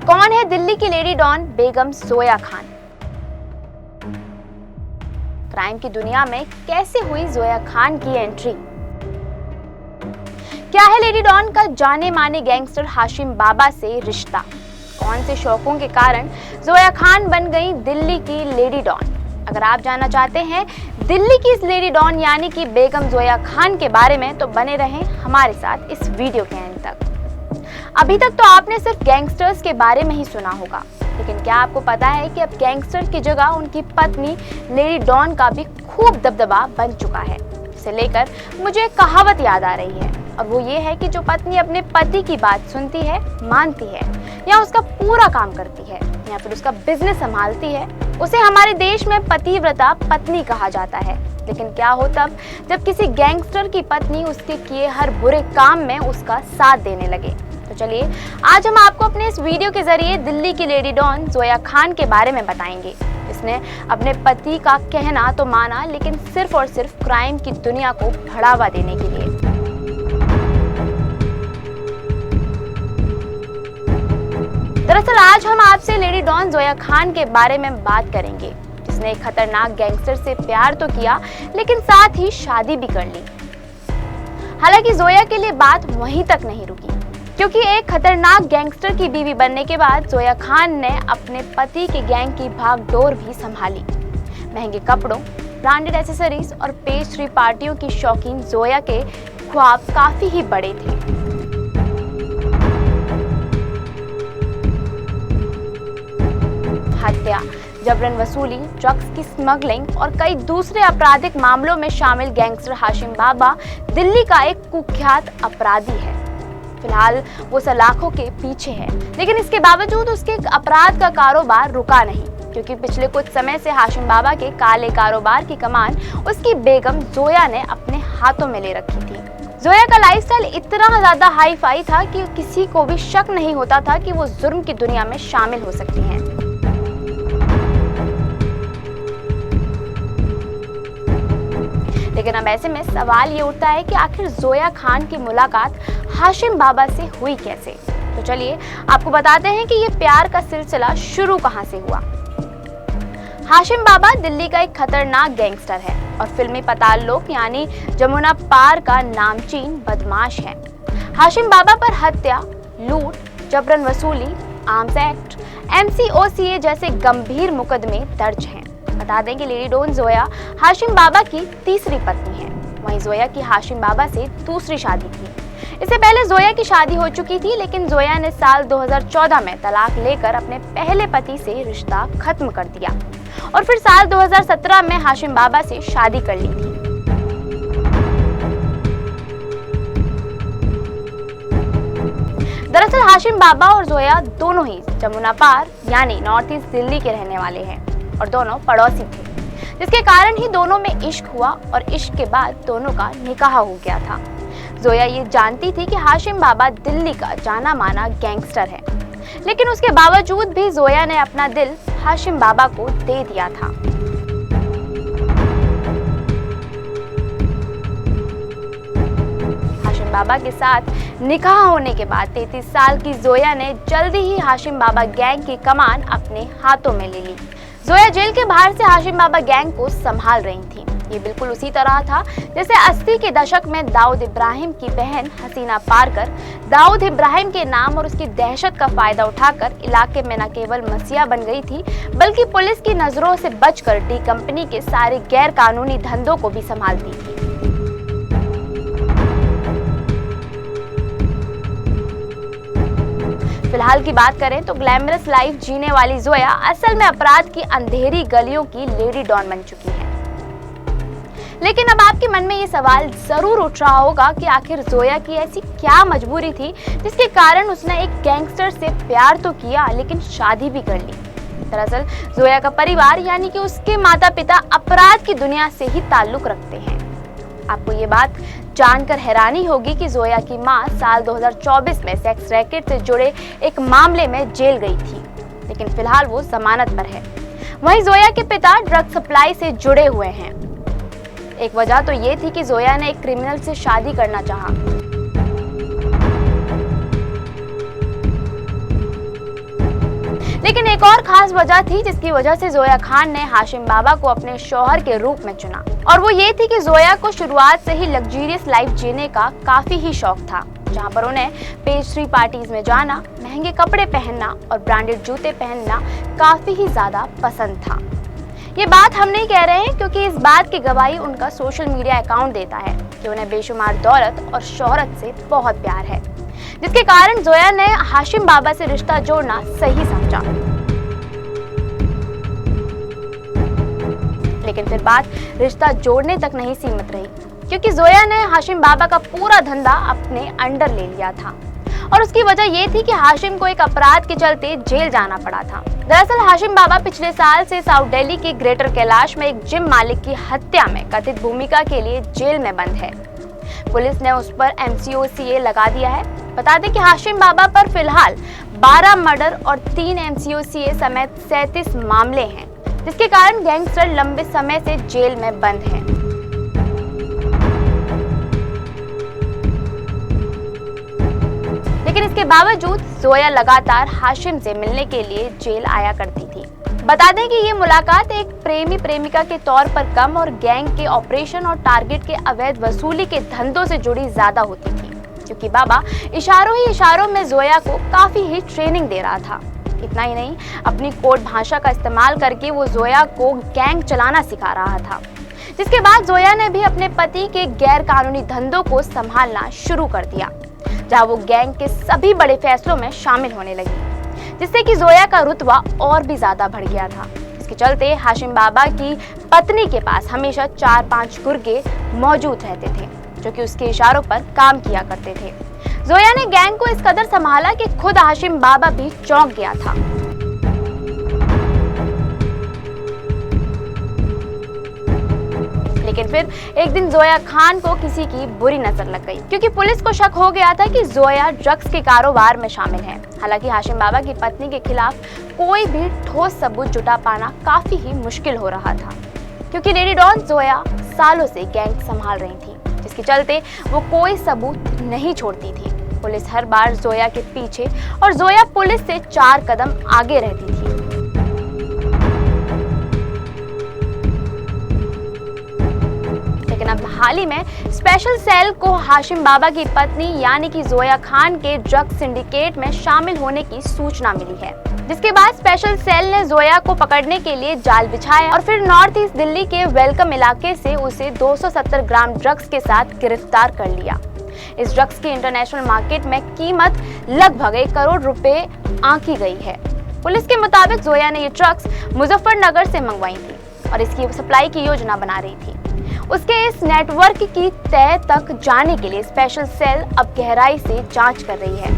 कौन है दिल्ली की लेडी डॉन बेगम जोया खान? क्राइम की दुनिया में कैसे हुई जोया खान की एंट्री? क्या है लेडी डॉन का जाने माने गैंगस्टर हाशिम बाबा से रिश्ता? कौन से शौकों के कारण जोया खान बन गई दिल्ली की लेडी डॉन? अगर आप जानना चाहते हैं दिल्ली की इस लेडी डॉन यानी कि बेगम जोया खान के बारे में तो बने रहें हमारे साथ इस वीडियो के अंत तक। अभी तक तो आपने सिर्फ गैंगस्टर्स के बारे में ही सुना होगा, लेकिन क्या आपको पता है कि अब गैंगस्टर की जगह उनकी पत्नी लेडी डॉन का भी खूब दबदबा बन चुका है। इसे लेकर मुझे एक कहावत याद आ रही है और वो ये है कि जो पत्नी अपने पति की बात सुनती है, मानती है या उसका पूरा काम करती है या फिर उसका बिजनेस संभालती है, उसे हमारे देश में पतिव्रता पत्नी कहा जाता है। लेकिन क्या हो तब जब किसी गैंगस्टर की पत्नी उसके किए हर बुरे काम में उसका साथ देने लगे। तो चलिए आज हम आपको अपने इस वीडियो के जरिए दिल्ली की लेडी डॉन जोया खान के बारे में बताएंगे। इसने अपने पति का कहना तो माना, लेकिन सिर्फ और सिर्फ क्राइम की दुनिया को बढ़ावा देने के लिए। दरअसल आज हम आपसे लेडी डॉन जोया खान के बारे में बात करेंगे, जिसने एक खतरनाक गैंगस्टर से प्यार तो किया लेकिन साथ ही शादी भी कर ली। हालांकि जोया के लिए बात वहीं तक नहीं रुकी, क्योंकि एक खतरनाक गैंगस्टर की बीवी बनने के बाद जोया खान ने अपने पति के गैंग की भागदौड़ भी संभाली। महंगे कपड़ों, ब्रांडेड एसेसरीज और पेस्ट्री पार्टियों की शौकीन जोया के ख्वाब काफी ही बड़े थे। हत्या, जबरन वसूली, ड्रग्स की स्मगलिंग और कई दूसरे आपराधिक मामलों में शामिल गैंगस्टर हाशिम बाबा दिल्ली का एक कुख्यात अपराधी है। फिलहाल वो सलाखों के पीछे है, लेकिन इसके बावजूद उसके अपराध का कारोबार रुका नहीं, क्योंकि पिछले कुछ समय से हाशिम बाबा के काले कारोबार की कमान उसकी बेगम जोया ने अपने हाथों में ले रखी थी। जोया का लाइफस्टाइल इतना ज्यादा हाई फाई था कि किसी को भी शक नहीं होता था कि वो जुर्म की दुनिया में शामिल हो सकती हैं। लेकिन अब ऐसे में सवाल ये उठता है कि आखिर जोया खान की मुलाकात हाशिम बाबा से हुई कैसे? तो चलिए आपको बताते हैं कि ये प्यार का सिलसिला शुरू कहां से हुआ। हाशिम बाबा दिल्ली का एक खतरनाक गैंगस्टर है और फिल्मी पाताल लोक यानी जमुना पार का नामचीन बदमाश है। हाशिम बाबा पर हत्या, लूट, जबरन वसूली, आर्म्स एक्ट, MCOCA जैसे गंभीर मुकदमे दर्ज हैं। बता दें कि लेडी डॉन जोया हाशिम बाबा की तीसरी पत्नी है। वहीं जोया की हाशिम बाबा से दूसरी शादी थी। इससे पहले जोया की शादी हो चुकी थी, लेकिन जोया ने साल 2014 में तलाक लेकर अपने पहले पति से रिश्ता खत्म कर दिया और फिर साल 2017 में हाशिम बाबा से शादी कर ली थी। दरअसल हाशिम बाबा और जोया दोनों ही जमुना पार यानी नॉर्थ ईस्ट दिल्ली के रहने वाले हैं और दोनों पड़ोसी थे, जिसके कारण ही दोनों में इश्क हुआ और इश्क के बाद दोनों का निकाह हो गया था। जोया ये जानती थी कि हाशिम बाबा दिल्ली का जाना माना गैंगस्टर है, लेकिन उसके बावजूद भी जोया ने अपना दिल हाशिम बाबा को दे दिया था। हाशिम बाबा के साथ निकाह होने के बाद 33 साल की जोया ने जल्दी ही हाशिम बाबा गैंग की कमान अपने हाथों में ले ली। जोया जेल के बाहर से हाशिम बाबा गैंग को संभाल रही थी। ये बिल्कुल उसी तरह था जैसे 80 के दशक में दाऊद इब्राहिम की बहन हसीना पारकर दाऊद इब्राहिम के नाम और उसकी दहशत का फायदा उठाकर इलाके में न केवल मसीहा बन गई थी, बल्कि पुलिस की नजरों से बचकर डी कंपनी के सारे गैर कानूनी धंधों को भी संभालती थी। फिलहाल की बात करें तो ग्लैमरस लाइफ जीने वाली जोया असल में अपराध की अंधेरी गलियों की लेडी डॉन बन चुकी है। लेकिन अब आपके मन में ये सवाल जरूर उठ रहा होगा कि आखिर जोया की ऐसी क्या मजबूरी थी जिसके कारण उसने एक गैंगस्टर से प्यार तो किया लेकिन शादी भी कर ली। दरअसल जोया का परिवार यानी कि उसके माता पिता अपराध की दुनिया से ही ताल्लुक रखते हैं। आपको ये बात जानकर हैरानी होगी कि जोया की मां साल 2024 में सेक्स रैकेट से जुड़े एक मामले में जेल गई थी, लेकिन फिलहाल वो जमानत पर है। वहीं जोया के पिता ड्रग सप्लाई से जुड़े हुए हैं। एक वजह तो ये थी कि जोया ने एक क्रिमिनल से शादी करना चाहा। और खास वजह थी जिसकी वजह से जोया खान ने हाशिम बाबा को अपने शौहर के रूप में चुना, और वो ये थी कि जोया को शुरुआत से ही लग्जरियस लाइफ जीने का काफी ही शौक था, जहां पर उन्हें पेस्ट्री पार्टीज में जाना, महंगे कपड़े पहनना और ब्रांडेड जूते पहनना काफी ही ज्यादा पसंद था। ये बात हम नहीं कह रहे हैं, क्योंकि इस बात की गवाही उनका सोशल मीडिया अकाउंट देता है कि उन्हें बेशुमार दौलत और शोहरत से बहुत प्यार है, जिसके कारण जोया ने हाशिम बाबा से रिश्ता जोड़ना सही समझा। लेकिन फिर बात रिश्ता जोड़ने तक नहीं सीमित रही, क्योंकि जोया ने हाशिम बाबा का पूरा धंधा अपने अंडर ले लिया था, और उसकी वजह ये थी कि हाशिम को एक अपराध के चलते जेल जाना पड़ा था। दरअसल हाशिम बाबा पिछले साल से साउथ दिल्ली के ग्रेटर कैलाश में एक जिम मालिक की हत्या में कथित भूमिका के लिए जेल में बंद है। पुलिस ने उस पर MCOCA लगा दिया है। बता दें कि हाशिम बाबा पर फिलहाल 12 मर्डर और 3 MCOCA समेत 37 मामले हैं, जिसके कारण गैंगस्टर लंबे समय से जेल में बंद हैं। लेकिन इसके बावजूद जोया लगातार हाशिम से मिलने के लिए जेल आया करती थी। बता दें कि ये मुलाकात एक प्रेमी प्रेमिका के तौर पर कम और गैंग के ऑपरेशन और टारगेट के अवैध वसूली के धंधों से जुड़ी ज्यादा होती थी, क्योंकि बाबा इशारों ही इशारों में जोया को काफी ही ट्रेनिंग दे रहा था। इतना ही नहीं, अपनी कोड भाषा का इस्तेमाल करके वो जोया को गैंग चलाना सिखा रहा था, जिसके बाद जोया ने भी अपने पति के गैर कानूनी धंधों को संभालना शुरू कर दिया, जहां वो गैंग के सभी बड़े फैसलों में शामिल होने लगी, जिससे कि जोया का रुतबा और भी ज्यादा बढ़ गया था। इसके चलते हाशिम बाबा की पत्नी के पास हमेशा 4-5 गुर्गे मौजूद रहते थे, जो कि उसके इशारों पर काम किया करते थे। जोया ने गैंग को इस कदर संभाला कि खुद हाशिम बाबा भी चौंक गया था। लेकिन फिर एक दिन जोया खान को किसी की बुरी नजर लग गई, क्योंकि पुलिस को शक हो गया था कि जोया ड्रग्स के कारोबार में शामिल है। हालांकि हाशिम बाबा की पत्नी के खिलाफ कोई भी ठोस सबूत जुटा पाना काफी ही मुश्किल हो रहा था, क्योंकि लेडी डॉन जोया सालों से गैंग संभाल रही थी, जिसके चलते वो कोई सबूत नहीं छोड़ती थी। पुलिस हर बार जोया के पीछे और जोया पुलिस से 4 कदम आगे रहती थी। लेकिन अब हाल ही में स्पेशल सेल को हाशिम बाबा की पत्नी यानी कि जोया खान के ड्रग सिंडिकेट में शामिल होने की सूचना मिली है, जिसके बाद स्पेशल सेल ने जोया को पकड़ने के लिए जाल बिछाया और फिर नॉर्थ ईस्ट दिल्ली के वेलकम इलाके से उसे 270 ग्राम ड्रग्स के साथ गिरफ्तार कर लिया। इस ड्रग्स की इंटरनेशनल मार्केट में कीमत लगभग 1 करोड़ रुपए आंकी गई है। पुलिस के मुताबिक जोया ने ये ड्रग्स मुजफ्फरनगर से मंगवाई थी और इसकी सप्लाई की योजना बना रही थी। उसके इस नेटवर्क की तह तक जाने के लिए स्पेशल सेल अब गहराई से जांच कर रही है।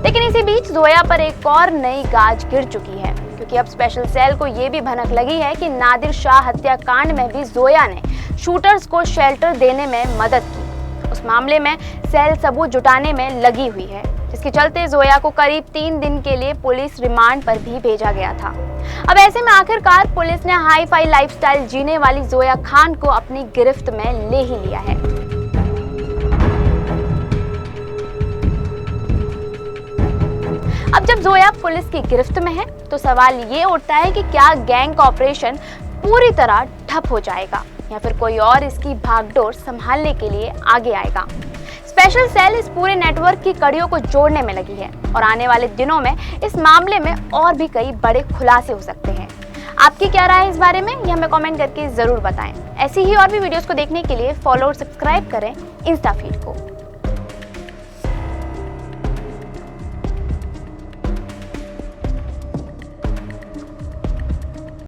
लेकिन इसी बीच जोया पर एक और नई गाज गिर चुकी है, क्योंकि अब स्पेशल सेल को ये भी भनक लगी है कि नादिर शाह हत्याकांड में भी जोया ने शूटर्स को शेल्टर देने में मदद की। उस मामले में सेल सबूत जुटाने में लगी हुई है, जिसके चलते जोया को करीब 3 दिन के लिए पुलिस रिमांड पर भी भेजा गया था। अब ऐसे में आखिरकार पुलिस ने हाई फाई लाइफस्टाइल जीने वाली जोया खान को अपनी गिरफ्त में ले ही लिया है। अब जब जोया पुलिस की गिरफ्त में है तो सवाल ये उठता है कि क्या गैंग का ऑपरेशन पूरी तरह ठप हो जाएगा या फिर कोई और इसकी भागडोर संभालने के लिए आगे आएगा। स्पेशल सेल इस पूरे नेटवर्क की कड़ियों को जोड़ने में लगी है और आने वाले दिनों में इस मामले में और भी कई बड़े खुलासे हो सकते हैं। आपकी क्या राय है इस बारे में, ये हमें कमेंट करके जरूर बताएं। ऐसी ही और भी वीडियोस को देखने के लिए फॉलो और सब्सक्राइब करें इंस्टा फीड को।